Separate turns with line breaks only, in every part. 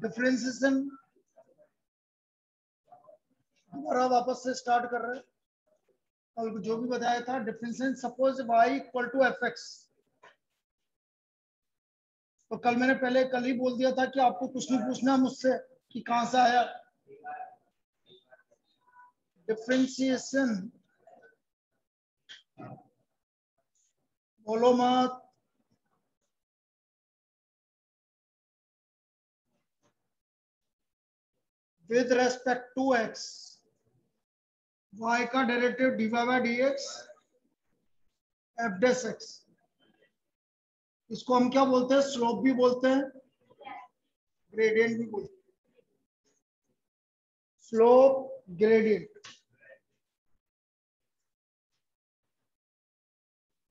Differentiation दोबारा वापस से स्टार्ट कर रहे हैं और जो भी बताया था differentiation. Suppose y equal to F X, तो कल मैंने कल ही बोल दिया था कि आपको कुछ नहीं पूछना मुझसे कि कहां से आया। डिफरेंशिएशन बोलो मत, with respect to x, y का derivative dy by dx f dash x. इसको हम क्या बोलते हैं? स्लोप भी बोलते हैं, ग्रेडियंट भी बोलते हैं। Slope gradient.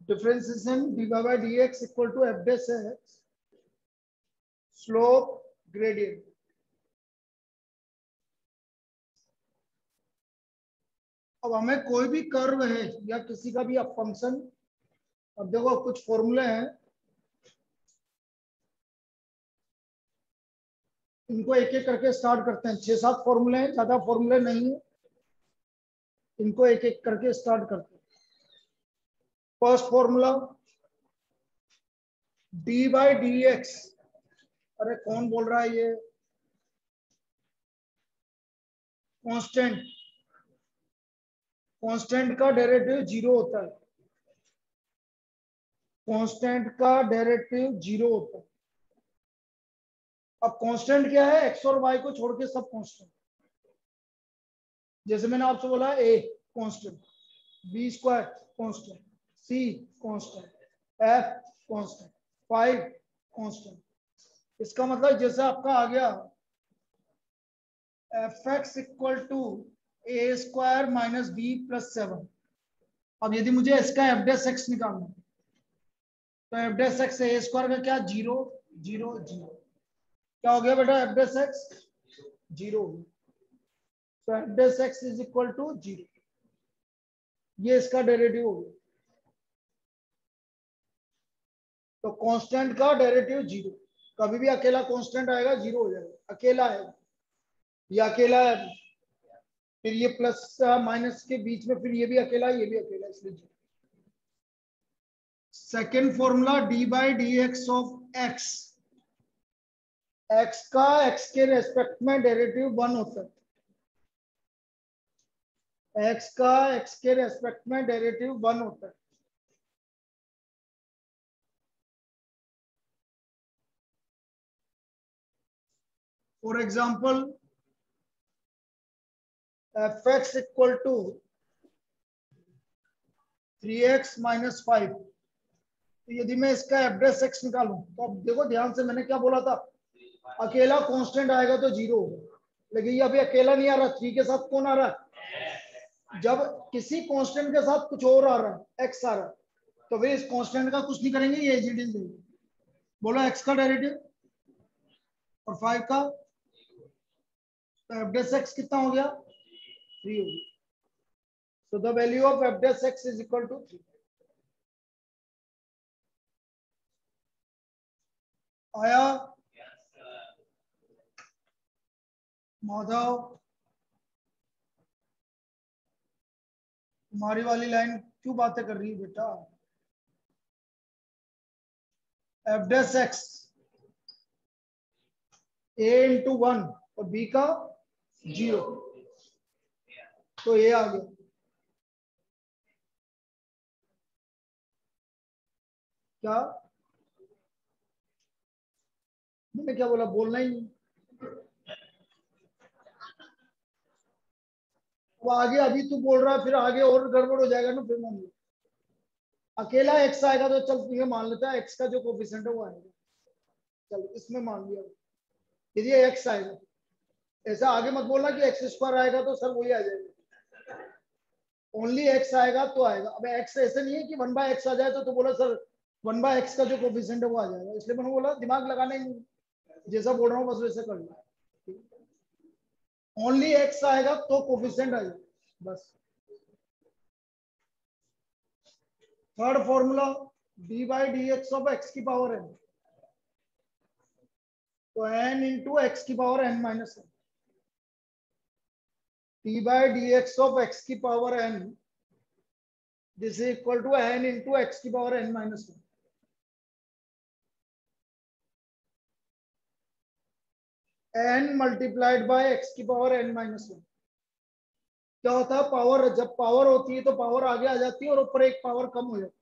Differentiation dy by dx equal to F dash X, slope gradient. अब हमें कोई भी कर्व है या किसी का भी अब फंक्शन, अब देखो कुछ फॉर्मूले हैं, इनको एक एक करके स्टार्ट करते हैं। 6-7 फॉर्मूले हैं, ज्यादा फॉर्मूले नहीं है, इनको एक एक करके स्टार्ट करते हैं। First formula d by D x. अरे कौन बोल रहा है ये? कांस्टेंट, कांस्टेंट का डेरिवेटिव 0 होता है, कांस्टेंट का डेरिवेटिव 0 होता है। अब कांस्टेंट क्या है? एक्स और वाई को छोड़ के सब कांस्टेंट। जैसे मैंने आपसे बोला A constant, B square constant, C constant, F constant, 5 constant. इसका मतलब जैसे आपका आ गया F x equal to A square minus B plus 7। अब यदि मुझे इसका एफ डेस एक्स निकालना है तो एफ डेस एक्स ए स्क्वायर का क्या? 0 0 0। क्या हो गया बेटा? एफ डेस एक्स 0 हो गया। तो F dash X is equal to 0, ये इसका डेरिवेटिव हो गया। तो कांस्टेंट का डेरिवेटिव 0, कभी भी अकेला कांस्टेंट आएगा 0 हो जाएगा। अकेला है, ये अकेला है, फिर ये प्लस माइनस के बीच में, फिर ये भी अकेला, ये भी अकेला, इसलिए 0। Second formula d by D x of x, x का एक्स के रेस्पेक्ट में डेरिवेटिव 1 होता है, एक्स का एक्स के रेस्पेक्ट में डेरिवेटिव 1 होता है। For example F x equal to 3x minus 5। तो यदि मैं इसका एफ डेस एक्स निकालूं तो अब देखो ध्यान से, मैंने क्या बोला था? अकेला कांस्टेंट आएगा तो 0 होगा, लेकिन ये अभी अकेला नहीं आ रहा। 3 के साथ कौन आ रहा है? जब किसी कांस्टेंट के साथ कुछ और आ रहा है, x आ रहा है, तो वे इस कांस्टेंट का कुछ नहीं करेंगे, ये एज इट इज देंगे। बोलो x का डेरिवेटिव और 5 का, तो एफ डेस एक्स कितना हो गया? 3 हो गया। So the value of f dash x is equal to 3. आया? माधव, तुम्हारी वाली लाइन क्यों बातें कर रही है बेटा? f dash x a into 1 और b का 0, तो ये आ गया। क्या मैंने क्या बोला? बोलना ही नहीं। वो आगे अभी तू बोल रहा है, फिर आगे और गड़बड़ हो जाएगा ना। फिर मान लो अकेला x आएगा तो चल ठीक है, मान लेता है x का जो कोफिशिएंट है वो आएगा, चल इसमें मान लिया। यदि x आएगा, ऐसा आगे मत बोलना कि x स्क्वायर आएगा तो सर वही आ जाएगा। ओनली x आएगा तो आएगा। अब x ऐसे नहीं है कि 1/x आ जाए तो बोला सर 1/x का जो कोफिशिएंट है वो आ जाएगा। इसलिए मैंने बोला दिमाग लगाना ही नहीं, जैसा बोल रहा हूँ बस वैसे कर लो। ओनली x आएगा तो कोफिशिएंट आ जाएगा बस। Third formula d by D x of x की पावर है, तो n इंटू एक्स की power n minus one, d by D x of x की power n, this is equal to n into x की power n minus one. n multiplied by x की power n minus one. क्या होता है, power जब power होती है तो पावर आगे आ जाती है और ऊपर एक पावर कम हो जाती है।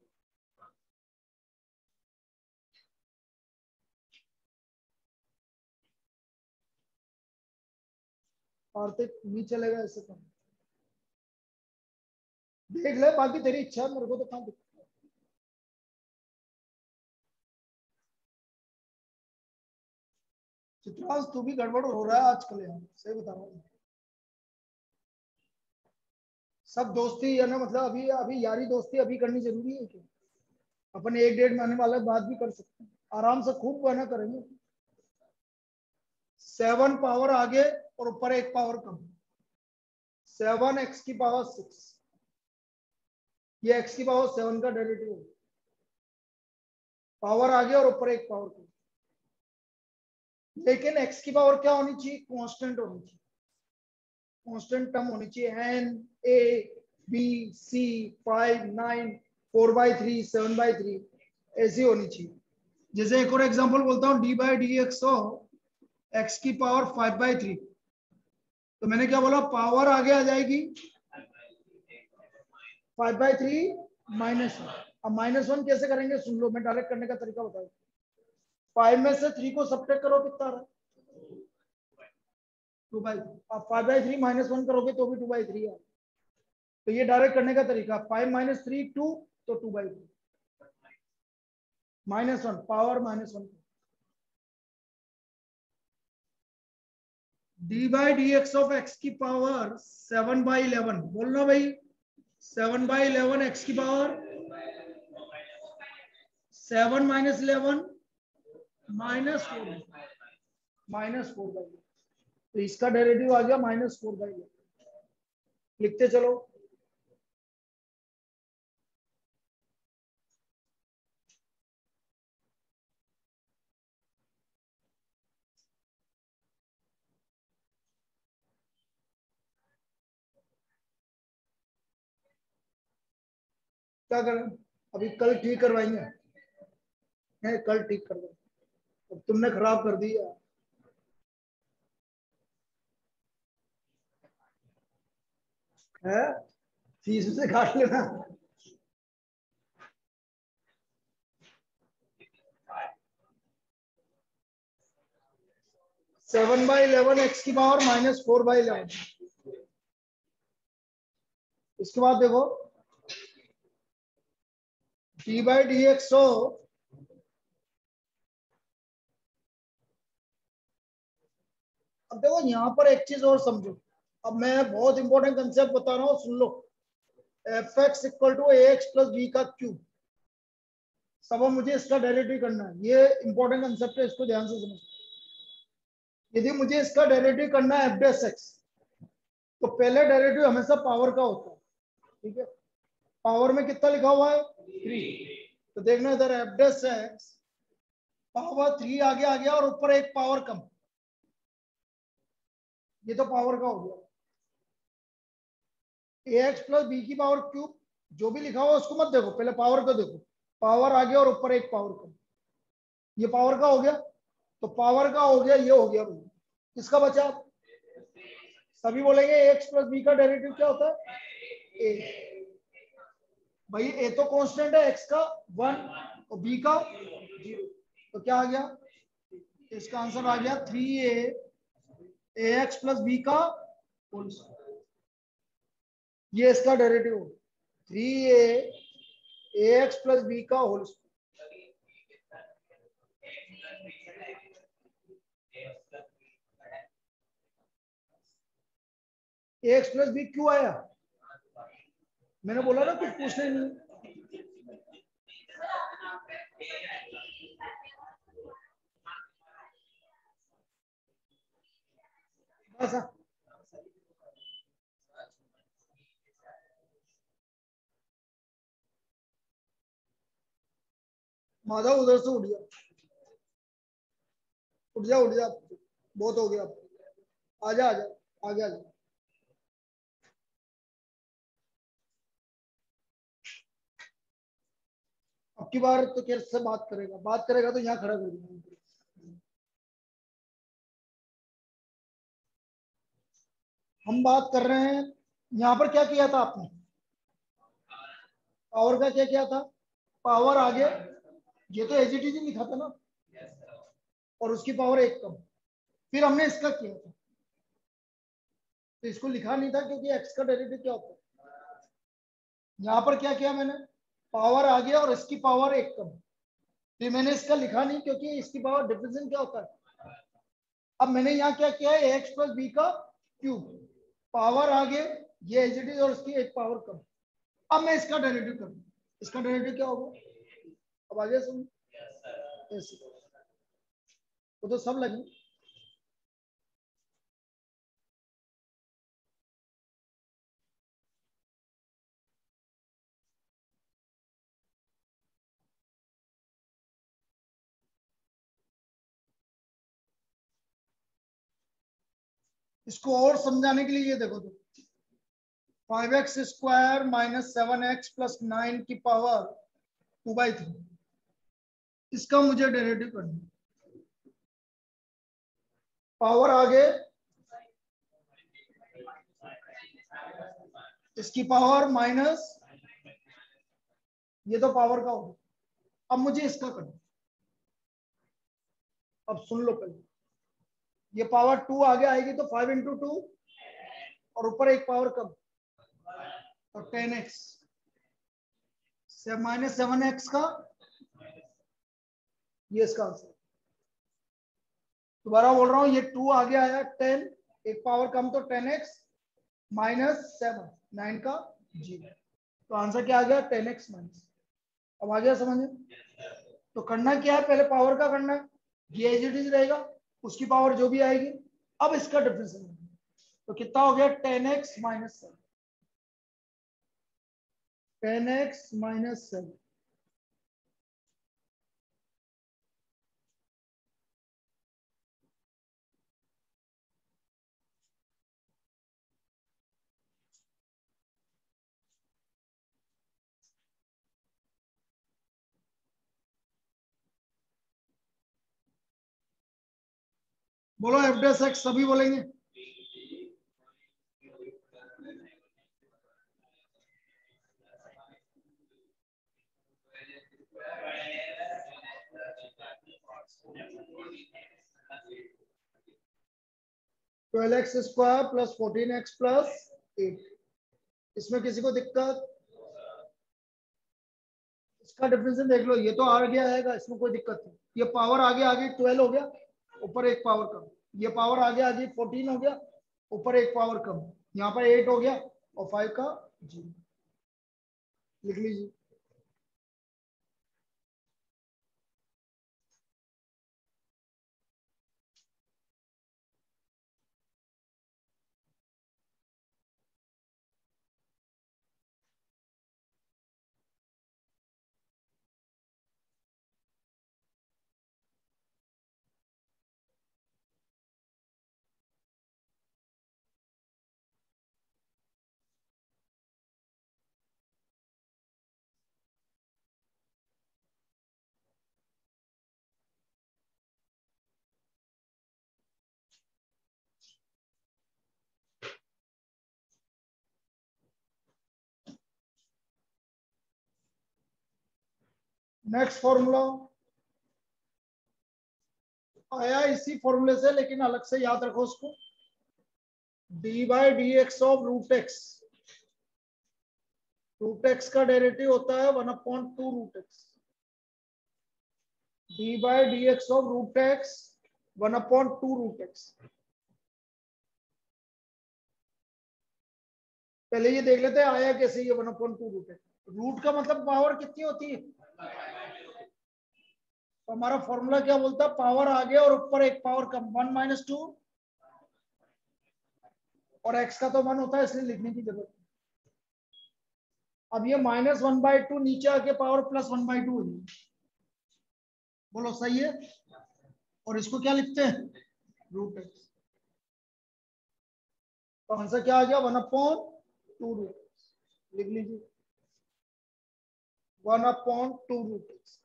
कार्तिक नहीं चलेगा ऐसे तो देख ले, बाकी तेरी इच्छा है, मेरे को तो कहाँ दिक्कत है। चित्रांश तू भी गड़बड़ हो रहा है आजकल यार, सही बता रहा हूँ। सब दोस्ती है ना, मतलब अभी अभी यारी दोस्ती अभी करनी जरूरी है क्या? अपन 1-1.5 महीने वाले बात भी कर सकते हैं आराम से, खूब बना करेंगे। 7 पावर आगे और ऊपर एक पावर कम, 7 एक्स की पावर 6, ये एक्स की पावर 7 का डेरिवेटिव है। पावर आगे और ऊपर एक पावर कम, लेकिन एक्स की पावर क्या होनी चाहिए, कांस्टेंट होनी चाहिए, कांस्टेंट टर्म होनी चाहिए। एन ए बी सी 5 9 4/3 7/3 ऐसी होनी चाहिए। जैसे एक और एग्जांपल बोलता हूँ, D by D x x की पावर 5/3, तो मैंने क्या बोला, पावर आगे आ जाएगी 5/3 माइनस वन। अब माइनस वन कैसे करेंगे सुन लो, मैं डायरेक्ट करने का तरीका बताऊँ। 5 में से 3 को सब्ट्रैक्ट करो, कितना आ रहा है, 2/3। अब 5/3 माइनस वन करोगे तो भी 2/3 है। तो ये डायरेक्ट करने का तरीका, 5 माइनस 3 2, तो 2/3 minus one, power minus one. D by D x of x की पावर 7/11, बोलना भाई 7/11 एक्स की पावर 7 माइनस 11 -4, -4/11। तो इसका डेरिवेटिव आ गया -4/11। लिखते चलो, क्या करें, अभी कल ठीक करवाएंगे, नहीं कल ठीक करवाएंगे, अब तुमने खराब कर दिया है, फीस से काट लेना। 7/11 एक्स की पावर -4/11। इसके बाद देखो, डी बाई डी एक्स हो, अब देखो यहाँ पर एक चीज और समझो, अब मैं बहुत इंपॉर्टेंट कंसेप्ट बता रहा हूँ, सुन लो। F x equal to a x plus b का क्यूब, सब मुझे इसका डेरिवेटिव करना है, ये इंपॉर्टेंट कंसेप्ट है, इसको ध्यान से समझो। यदि मुझे इसका डेरिवेटिव करना है एफ डेस एक्स, तो पहले डेरिवेटिव हमेशा पावर का होता है, ठीक है। पावर में कितना लिखा हुआ है 3, तो देखना इधर एफ डेस एक्स पावर 3 आगे आ गया और ऊपर एक पावर कम, ये तो पावर का हो गया। ए एक्स प्लस बी की पावर क्यूब, जो भी लिखा हुआ उसको मत देखो, पहले पावर को देखो, पावर आ गया और ऊपर एक पावर कम, ये पावर का हो गया। तो पावर का हो गया, ये हो गया भाई, किसका बचा, सभी बोलेंगे एक्स प्लस बी का डेरिवेटिव क्या होता है, ए। भाई ए तो कांस्टेंट है, एक्स का 1 और बी का 0, तो क्या आ गया, इसका आंसर आ गया 3a एक्स प्लस बी का होल स्क्वायर। ये इसका derivative 3a x plus b का whole square. X plus b क्यों आया, मैंने बोला ना कुछ पूछने नहीं। बस माधव उधर से उठ गया, उठ जा उठ जा, बहुत हो गया। आजा आजा आगे आजा। अब की बार तो कैसे से बात करेगा तो यहाँ खड़ा कर दूंगा। हम बात कर रहे हैं, यहाँ पर क्या किया था आपने, पावर का क्या किया था, पावर आगे, ये तो एज इट इज लिखा था ना, और उसकी पावर 1 कम। फिर हमने इसका किया था, तो इसको लिखा नहीं था क्योंकि एक्स का डेरिवेटिव क्या होता है। यहाँ पर क्या किया मैंने, पावर आगे और इसकी पावर 1 कम। फिर मैंने इसका लिखा नहीं क्योंकि इसकी पावर डिफरेंशियल क्या होता है। अब मैंने यहाँ क्या किया है, एक्स प्लस बी का क्यूब, पावर आगे, ये एज इट इज और उसकी 1 पावर कम। अब मैं इसका डेरिवेटिव करूँ, इसका डेरिवेटिव क्या होगा, अब आगे सुन, वो तो सब लगे। इसको और समझाने के लिए ये देखो तो 5x² माइनस 7x प्लस 9 की पावर 2/3, इसका मुझे डेरिवेटिव करना है। पावर आगे, इसकी पावर माइनस, ये तो पावर का होगा। अब मुझे इसका करना, अब सुन लो पहले, ये पावर 2 आगे आएगी तो 5 इंटू 2 और ऊपर 1 पावर कम, और 10x माइनस 7x का, ये इसका आंसर। दोबारा बोल रहा हूं, ये 2 आगे आया, 10, 1 पावर कम तो 10x माइनस 7, 9 का 0, तो आंसर क्या आ गया, 10x माइनस। अब आ गया समझ में। तो करना क्या है, पहले पावर का करना है, ये एज इट इज रहेगा, उसकी पावर जो भी आएगी। अब इसका डिफरेंस, तो कितना हो गया, 10x माइनस 7, 10x माइनस 7। बोलो एफ डेस एक्स, सभी बोलेंगे। Twelve x square plus 14x plus 8, इसमें किसी को दिक्कत, इसका डिफरेंस देख लो, ये तो आगे आएगा, इसमें कोई दिक्कत नहीं। ये पावर आगे आगे 12 हो गया, ऊपर 1 पावर कम, ये पावर आगे आगे 14 हो गया, ऊपर 1 पावर कम, यहाँ पर 8 हो गया और 5 का 0, लिख लीजिए। नेक्स्ट फॉर्मूला आया इसी फॉर्मूले से, लेकिन अलग से याद रखो उसको, D by D x of root X, root X का डेरिवेटिव होता है 1/2 root X, D by D x of root X 1/2 root X. पहले ये देख लेते हैं आया कैसे, ये 1/2 रूट एक्स, रूट का मतलब पावर कितनी होती है, तो हमारा फॉर्मूला क्या बोलता है, पावर आगे और ऊपर 1 पावर कम, 1 माइनस 2, और x का तो 1 होता है इसलिए लिखने की जरूरत नहीं। अब ये -1/2 नीचे आके पावर +1/2 हो जाएगी, बोलो सही है। और इसको क्या लिखते हैं, रूट एक्स। तो आंसर क्या आ गया, 1/2 रूट, लिख लीजिए 1/2 रूट एक्स।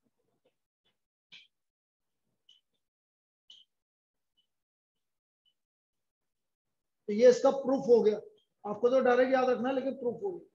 तो ये इसका प्रूफ हो गया। आपको तो डायरेक्ट याद रखना है, लेकिन प्रूफ हो गया।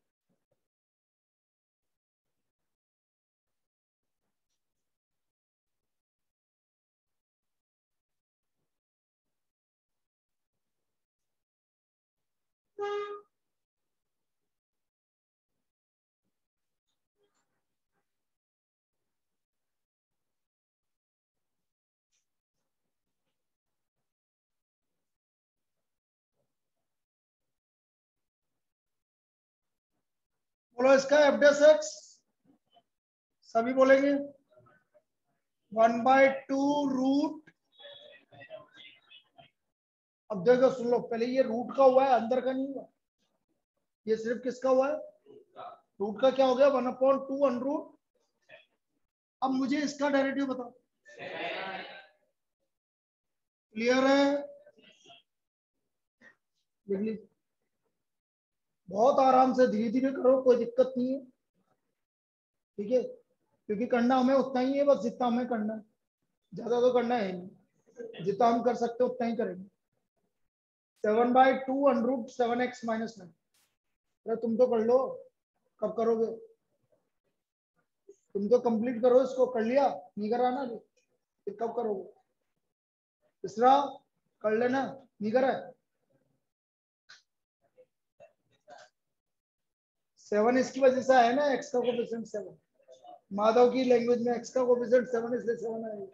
बोलो इसका एफ डेस एक्स, सभी बोलेंगे 1/2 रूट। अब देखो सुन लो, पहले ये रूट का हुआ है, अंदर का नहीं हुआ। ये सिर्फ किसका हुआ है, रूट का। क्या हो गया, 1/2 अनरूट। अब मुझे इसका डेरिवेटिव बताओ। क्लियर है, लिख लीजिए। बहुत आराम से धीरे धीरे करो, कोई दिक्कत नहीं है, ठीक है। क्योंकि करना हमें उतना ही है, बस जितना हमें करना है, ज्यादा तो करना है नहीं। जितना हम कर सकते हैं उतना ही करेंगे। 7/2 अनरूट 7x-9। अरे तुम तो कर लो, कब करोगे, तुम तो कंप्लीट करो इसको। कर लिया, नहीं करा ना अभी, फिर कब करोगे। तीसरा कर लेना, नहीं करा है। 7 इसकी वजह से आया ना, एक्स का कोफिशिएंट 7। माधव की लैंग्वेज में एक्स का कोफिशिएंट 7, इसलिए 7 आएगा।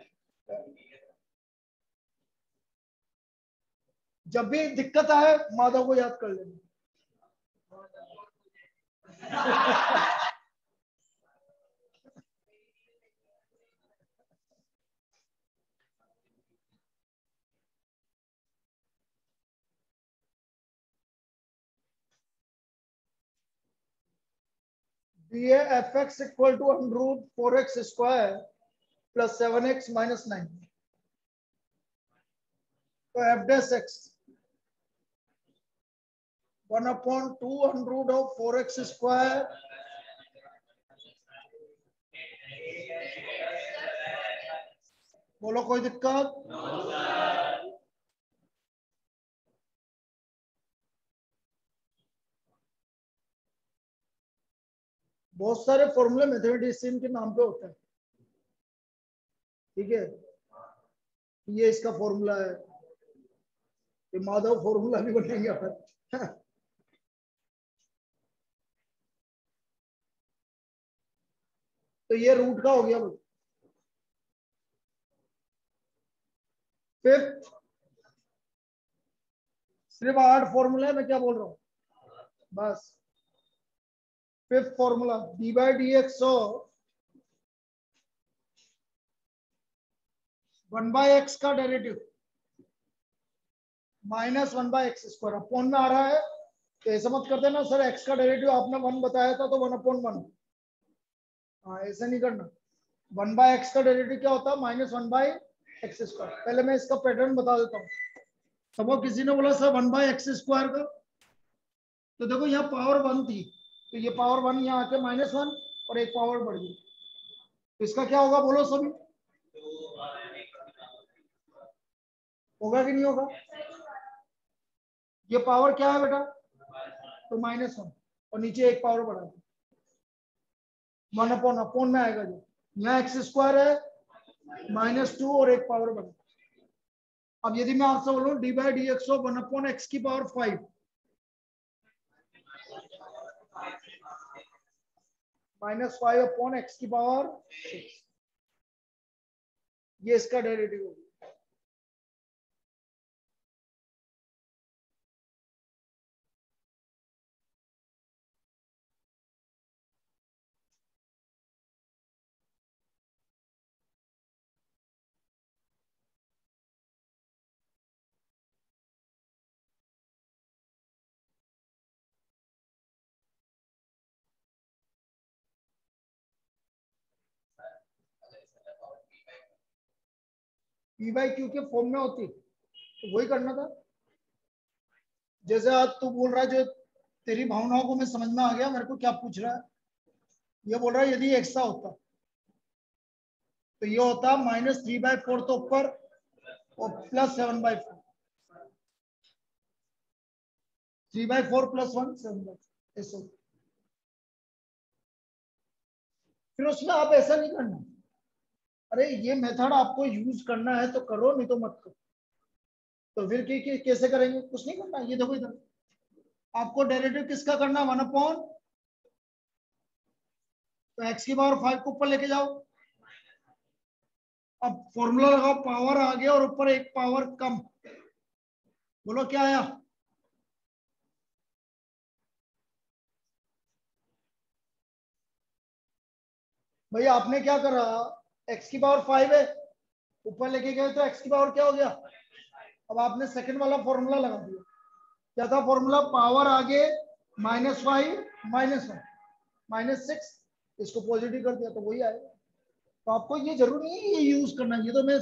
जब भी दिक्कत आए माधव को याद कर लेना। दिए F x equal to √ 4x² + 7x-9। तो एफ डेस एक्स 1/2 √4x²। बोलो कोई दिक्कत। बहुत सारे फॉर्मूले मैथमेटिशियन के नाम पे होते हैं, ठीक है। ये इसका फॉर्मूला है, ये माधव फॉर्मूला भी बनेंगे फिर। तो ये रूट का हो गया। फिफ्थ, सिर्फ 8 फॉर्मूला है, मैं क्या बोल रहा हूँ, बस। Fifth formula, d/dx of 1/x का डेरिवेटिव -1/x²। अपॉन में आ रहा है, तो ऐसा मत करते ना सर, x का डेरिवेटिव आपने 1 बताया था तो 1/1। हाँ, ऐसा नहीं करना। 1/x का डेरिवेटिव क्या होता है, -1/x²। पहले मैं इसका पैटर्न बता देता हूँ। सपोज किसी ने बोला सर 1/x² का, तो देखो यहाँ पावर 1 थी, तो ये पावर 1 यहाँ आके -1 और एक पावर बढ़ गई। तो इसका क्या होगा, बोलो सभी, होगा कि नहीं होगा। ये पावर क्या है बेटा, तो -1, और नीचे एक पावर बढ़ा दी, 1/, अपॉन में आएगा जो। यहाँ x² है, -2 और एक पावर बढ़ा। अब यदि मैं आपसे बोलूं d/dx ऑफ 1/x⁵ -5/x⁶, ये इसका डेरिवेटिव होगा। पी बाई क्यू के फॉर्म में होती तो वही करना था। जैसे आज तू बोल रहा है, जो तेरी भावनाओं को मैं समझ में आ गया, मेरे को क्या पूछ रहा है, ये बोल रहा है यदि ऐसा होता तो ये होता -3/4 तो ऊपर और +7/4, 3/4 + 1 7/4 ऐसा। फिर उसमें आप ऐसा नहीं करना, अरे ये मेथड आपको यूज करना है तो करो, नहीं तो मत करो। तो फिर कैसे करेंगे, कुछ नहीं करना। ये देखो इधर आपको डेरिवेटिव किसका करना, 1/, तो x⁵ को ऊपर लेके जाओ। अब फॉर्मूला लगाओ, पावर आ गया और ऊपर एक पावर कम, बोलो क्या आया। भैया आपने क्या करा, x⁵ है, ऊपर लेके गए तो x⁵ क्या हो गया। अब आपने सेकंड वाला फॉर्मूला लगा दिया, क्या था फॉर्मूला, पावर आगे -5 -1 -6, इसको पॉजिटिव कर दिया तो वही आएगा। तो आपको ये जरूरी नहीं है ये यूज करना, ये तो मैं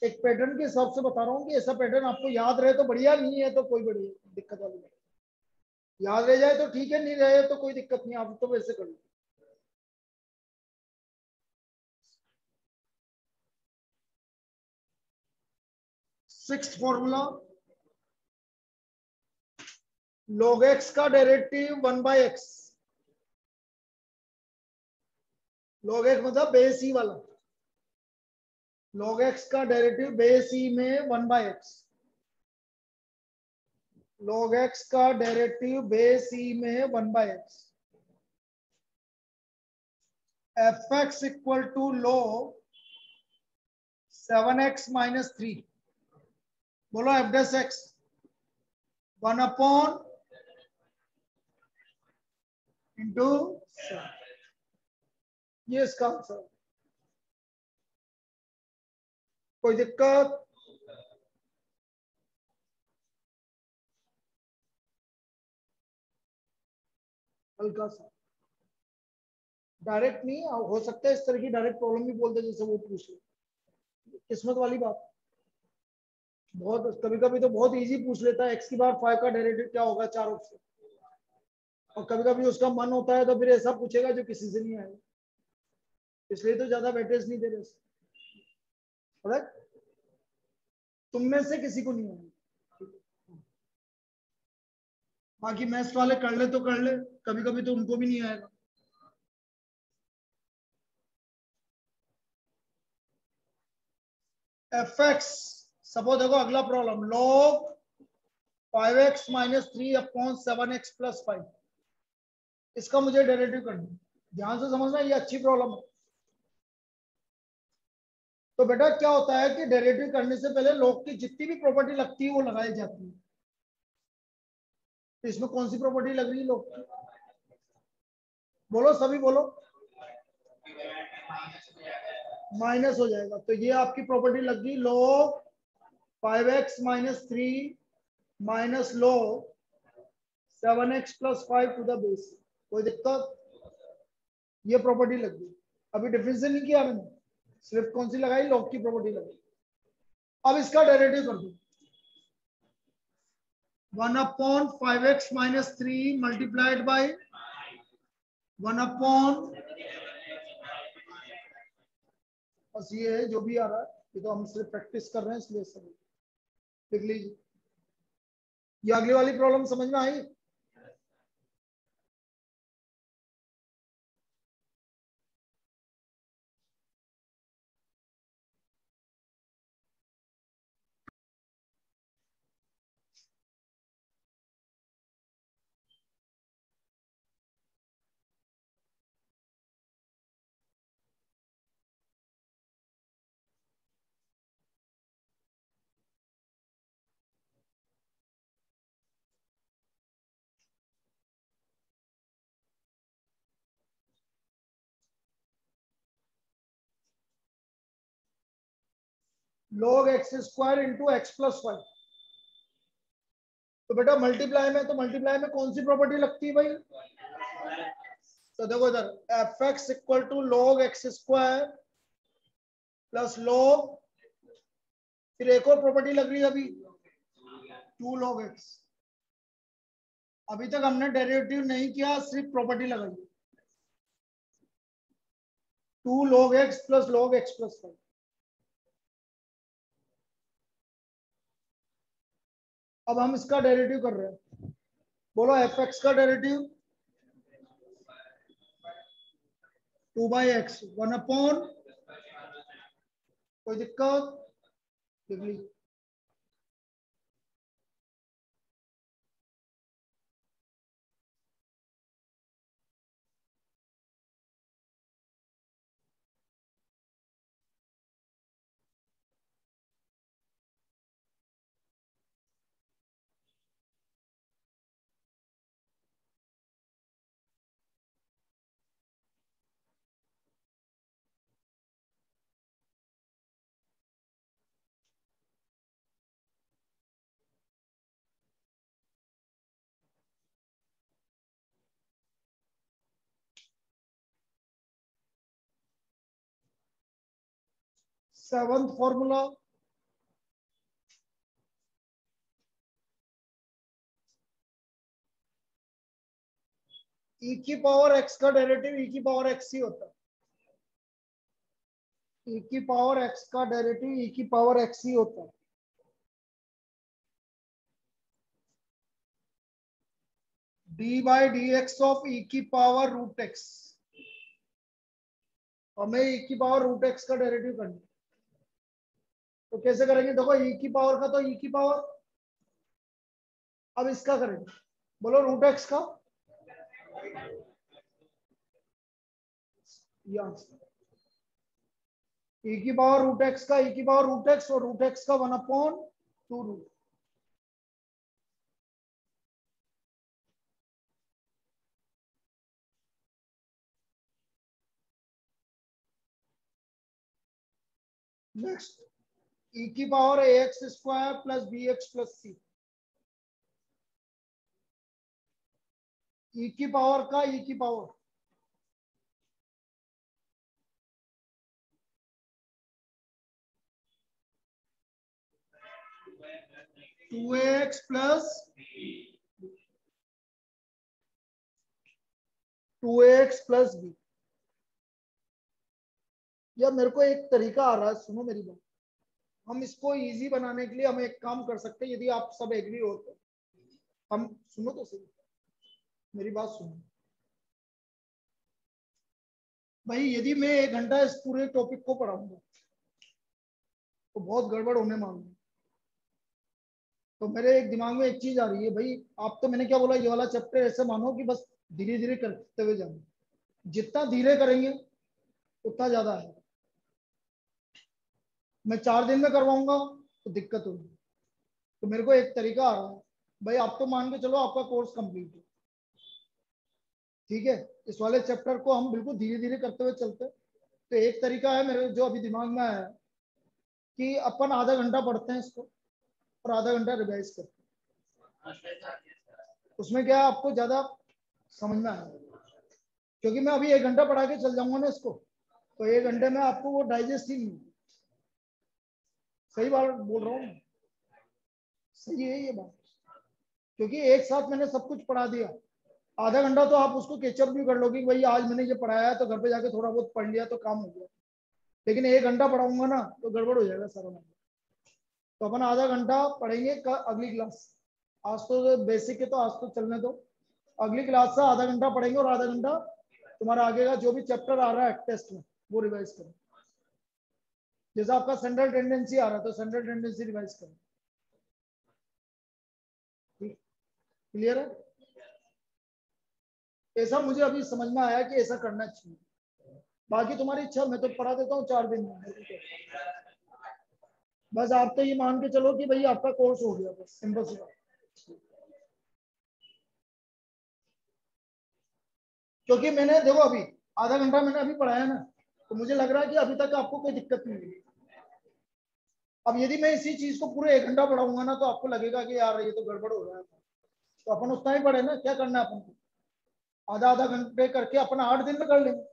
एक पैटर्न के हिसाब से बता रहा हूँ कि ऐसा पैटर्न आपको याद रहे तो बढ़िया, नहीं है तो कोई बढ़िया दिक्कत वाली नहीं। याद रह जाए तो ठीक है, नहीं रहे तो कोई दिक्कत नहीं, आप तो वैसे कर लो। सिक्स्थ फॉर्मूला, log x का डेरिवेटिव 1/x, log x मतलब बेस ई वाला, log x का डेरिवेटिव बेस ई में 1/x, log x का डेरिवेटिव बेस ई में 1/x, fx equal to log 7x - 3, बोलो f डैश x 1/, इंटू, ये इसका आंसर। कोई दिक्कत, हल्का सा डायरेक्ट नहीं हो सकता है, इस तरह की डायरेक्ट प्रॉब्लम भी बोलते जैसे वो पूछ ले, किस्मत वाली बात। बहुत कभी कभी तो बहुत इजी पूछ लेता है, x⁵ का डेरिवेटिव क्या होगा 4 ऑप्शन, और कभी कभी उसका मन होता है तो फिर ऐसा पूछेगा जो किसी से नहीं आएगा, इसलिए तो ज्यादा वेटेज नहीं दे रहे, तुम में से किसी को नहीं आएगा। बाकी मैथ्स वाले कर ले तो कर ले, कभी कभी तो उनको भी नहीं आएगा। fx, सपोज देखो अगला प्रॉब्लम, log 5x - 3/7x + 5, इसका मुझे डेरिवेटिव करना है। ध्यान से समझना, ये अच्छी प्रॉब्लम है। तो बेटा क्या होता है कि डेरिवेटिव करने से पहले log की जितनी भी प्रॉपर्टी लगती है वो लगाई जाती है। तो इसमें कौन सी प्रॉपर्टी लग रही है log की, बोलो सभी बोलो, माइनस हो जाएगा। तो ये आपकी प्रॉपर्टी लग गई, log 5x - 3 log 7x + 5 to the base. कोई दिक्कत, ये प्रॉपर्टी लग गई। अभी डिफरेंशियल नहीं किया मैंने, सिर्फ कौन सी लगाई, log की प्रॉपर्टी लगाई। अब इसका डेरिवेटिव कर दो, 1/5x - 3 मल्टीप्लाइड बाय 1/, बस ये है जो भी आ रहा है, ये तो हम सिर्फ प्रैक्टिस कर रहे हैं इसलिए सब लिख लीजिए। ये अगली वाली प्रॉब्लम समझ में आई। log x² × x + 5, तो बेटा मल्टीप्लाई में, तो मल्टीप्लाई में कौन सी प्रॉपर्टी लगती है भाई, तो देखो इधर fx equal to log x² + log फिर एक और प्रॉपर्टी लग रही है अभी 2 log x। अभी तक हमने डेरिवेटिव नहीं किया, सिर्फ प्रॉपर्टी लगाई 2 log x plus log x plus 5। अब हम इसका डेरिवेटिव कर रहे हैं, बोलो एफ एक्स का डेरिवेटिव 2/x 1/, कोई दिक्कत लिख ली। सेवंथ फॉर्मूला, e की पावर x का डेरिवेटिव e की पावर x ही होता है। e की पावर x का डेरिवेटिव e की पावर x ही होता है। D by D x of e की पावर रूट x, हमें e की पावर रूट x का डेरिवेटिव करना है। तो कैसे करेंगे, देखो e की पावर का तो e की पावर, अब इसका करेंगे, बोलो रूट x का, e की पावर रूट x का, e की पावर रूट x और रूट x का 1/2 रूट। नेक्स्ट e की power ax square plus bx plus c, e की पावर का e की power, two x plus 2x plus b. या मेरे को एक तरीका आ रहा है, सुनो मेरी बात, हम इसको इजी बनाने के लिए हम एक काम कर सकते हैं, यदि आप सब एग्री हो तो हम, सुनो तो सही मेरी बात सुनो भाई, यदि मैं 1 घंटा इस पूरे टॉपिक को पढ़ाऊंगा तो बहुत गड़बड़ होने मालूम है। तो मेरे एक दिमाग में एक चीज आ रही है भाई, आप तो मैंने क्या बोला, ये वाला चैप्टर ऐसे मानो कि बस धीरे धीरे करते हुए जाना, जितना धीरे करेंगे उतना ज्यादा है। मैं 4 दिन में करवाऊंगा तो दिक्कत होगी। तो मेरे को एक तरीका आ रहा है भाई, आप तो मान के चलो आपका कोर्स कंप्लीट है, ठीक है, इस वाले चैप्टर को हम बिल्कुल धीरे धीरे करते हुए चलते हैं। तो एक तरीका है मेरे जो अभी दिमाग में आया है कि अपन आधा घंटा पढ़ते हैं इसको और आधा घंटा रिवाइज करते हैं। उसमें क्या है, आपको ज्यादा समझ में आएगा, क्योंकि मैं अभी 1 घंटा पढ़ा के चल जाऊंगा ना इसको, तो 1 घंटे में आपको वो डाइजेस्ट ही नहीं। सही बात बोल रहा हूँ, सही है ये बात, क्योंकि एक साथ मैंने सब कुछ पढ़ा दिया। आधा घंटा तो आप उसको कैचअप भी कर लोगे कि भाई आज मैंने ये पढ़ाया है तो घर पे जाके थोड़ा बहुत पढ़ लिया तो काम हो गया। लेकिन 1 घंटा पढ़ाऊंगा ना तो गड़बड़ हो जाएगा सारा मामला। तो अपन आधा घंटा पढ़ेंगे अगली क्लास, आज तो बेसिक है तो आज तो चलने दो, अगली क्लास से आधा घंटा पढ़ेंगे और आधा घंटा तुम्हारा आगे का जो भी चैप्टर आ रहा है टेस्ट में वो रिवाइज करो। जैसा आपका सेंट्रल टेंडेंसी आ रहा है तो सेंट्रल टेंडेंसी रिवाइज करो। क्लियर है? ऐसा मुझे अभी समझ में आया कि ऐसा करना चाहिए, बाकी तुम्हारी इच्छा, मैं तो पढ़ा देता हूँ 4 दिन में। बस आप तो ये मान के चलो कि भाई आपका कोर्स हो गया, बस सिंपल सी बात। क्योंकि मैंने देखो अभी आधा घंटा मैंने अभी पढ़ाया ना, तो मुझे लग रहा है कि अभी तक आपको कोई दिक्कत नहीं हुई। अब यदि मैं इसी चीज को पूरे 1 घंटा पढ़ाऊंगा ना तो आपको लगेगा कि यार ये तो गड़बड़ हो रहा है। तो अपन उतना ही पढ़े ना, क्या करना है अपन को, आधा आधा घंटे करके अपन 8 दिन में कर लेंगे।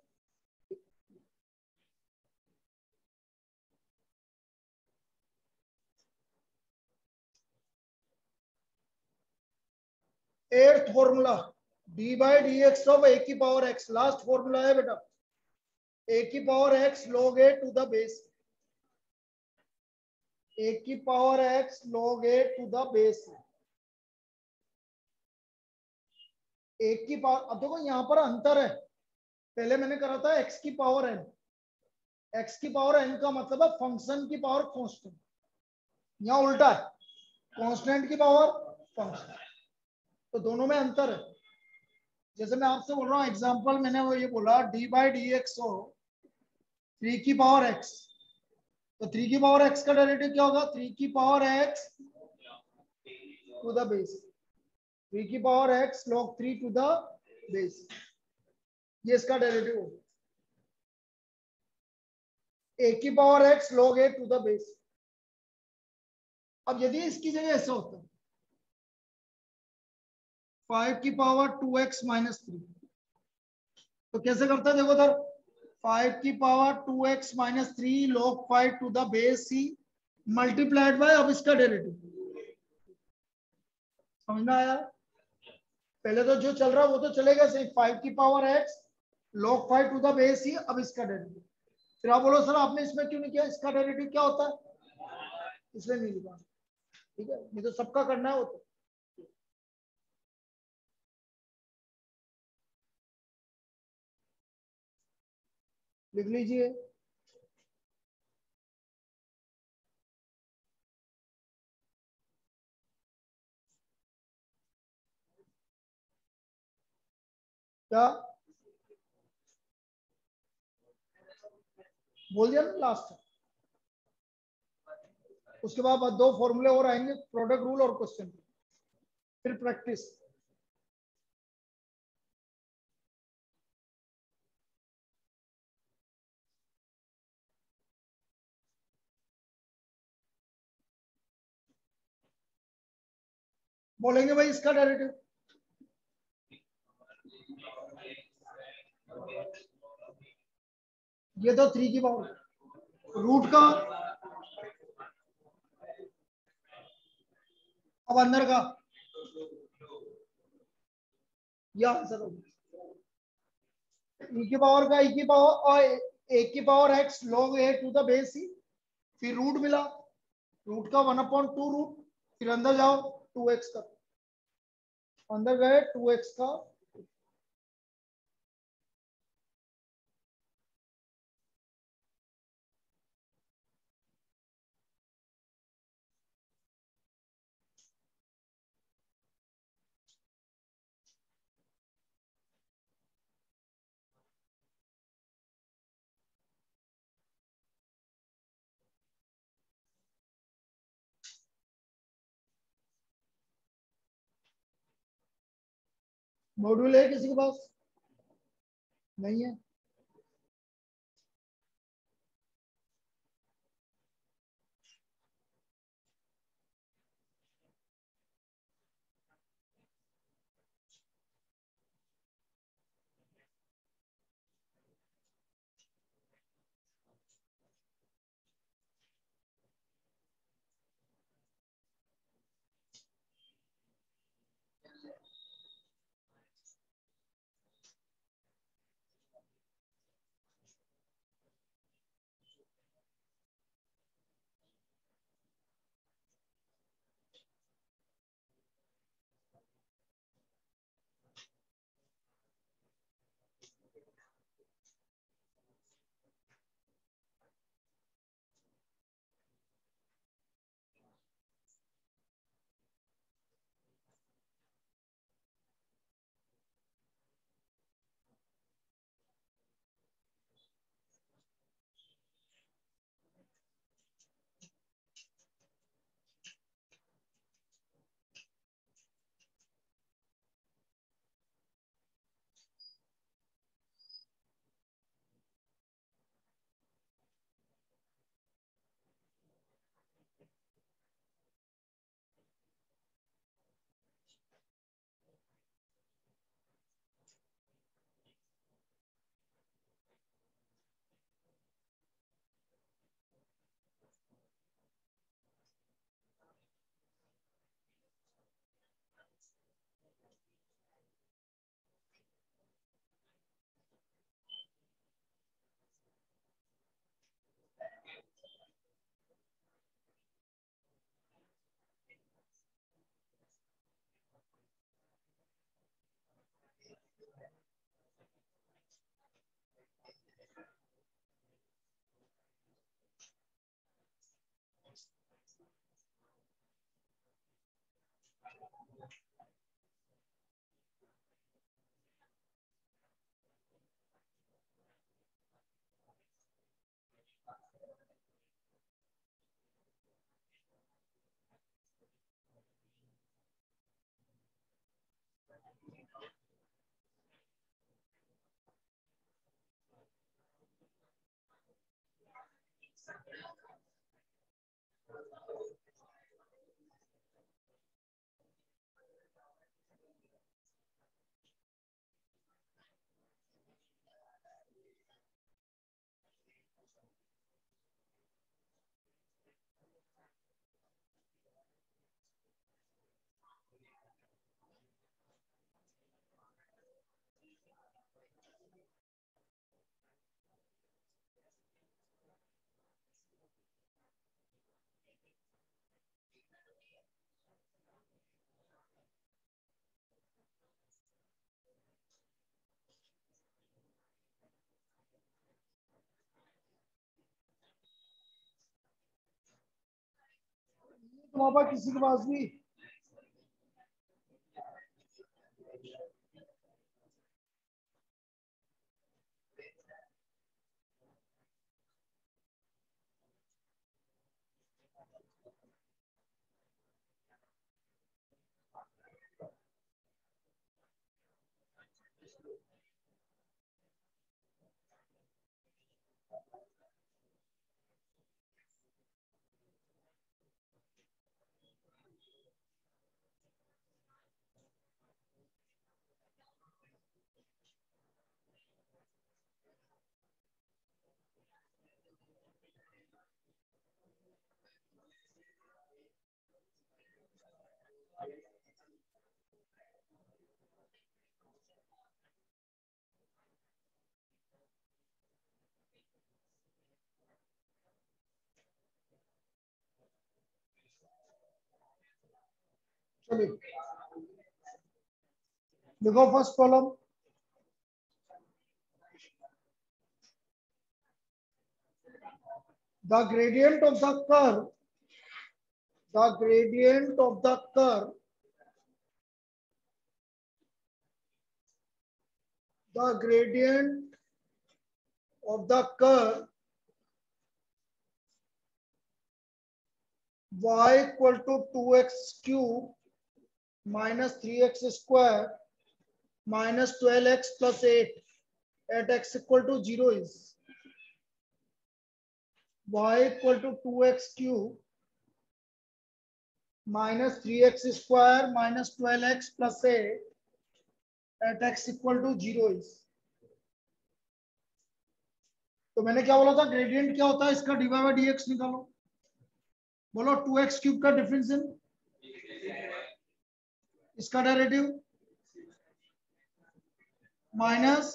Eighth formula d by D x of a की पावर एक्स, लास्ट फॉर्मूला है बेटा, ए की power x log a to the base, a की power x log a to the base, एक की पावर। अब देखो यहां पर अंतर है, पहले मैंने करा था एक्स की पावर एन, एक्स की पावर एन का मतलब है फंक्शन की पावर कांस्टेंट, यहां उल्टा है, कांस्टेंट की पावर फंक्शन, तो दोनों में अंतर है। जैसे मैं आपसे बोल रहा हूँ एग्जांपल, मैंने वो ये बोला डी बाई डी एक्स हो 3 की पावर एक्स, तो 3 की पावर एक्स का डेरिवेटिव क्या होगा, 3 की power X to the base, 3 की power x log 3 to the base, ये इसका डेरिवेटिव होगा, ए की power x log a to the base. अब यदि इसकी जगह ऐसा होता है 5 की पावर 2x माइनस 3, तो कैसे करता है देखो सर, 5 की power 2x minus 3 log 5 to the base c multiplied by, अब इसका डेरिवेटिव, समझ में आया? पहले तो जो चल रहा है वो तो चलेगा सही, 5 की power x log 5 to the base c, अब इसका डेरिवेटिव। फिर आप बोलो सर आपने इसमें क्यों नहीं किया, इसका डेरिवेटिव क्या होता है, इसलिए नहीं लिखा, ठीक है, नहीं तो सबका करना है वो तो। लिख लीजिए, क्या बोल दिया ना लास्ट, उसके बाद दो फॉर्मूले और आएंगे, प्रोडक्ट रूल और क्वेश्चन, फिर प्रैक्टिस। बोलेंगे भाई इसका डेरिवेटिव, ये तो 3 की पावर रूट का, अब अंदर का, यह आंसर होगा ई की पावर का, ई की पावर और ए की power x log a to the base c, फिर रूट मिला, रूट का 1/2 रूट, फिर अंदर जाओ 2x का, अंदर गए 2x का, मॉड्यूल है किसी के पास, नहीं है? तुम्हारे पास किसी के पास भी चलिए देखो first problem the gradient of the curve the gradient of the curve the gradient of the curve y equal to 2x cube minus 3x square minus 12x plus 8 at x equal to 0 is y equal to 2x cube minus 3x square minus 12x plus 8 at x equal to 0 is। तो मैंने क्या बोला था, gradient क्या होता है इसका, dy by dx निकालो। बोलो 2x क्यूब का डिफरेंशियल, इसका डेरिवेटिव माइनस,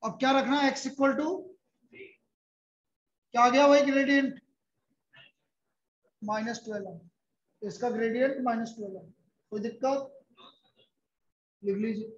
अब क्या रखना है, x इक्वल टू क्या आ गया वही ग्रेडियंट -12, इसका ग्रेडियंट -12 है। कोई दिक्कत, लिख लीजिए।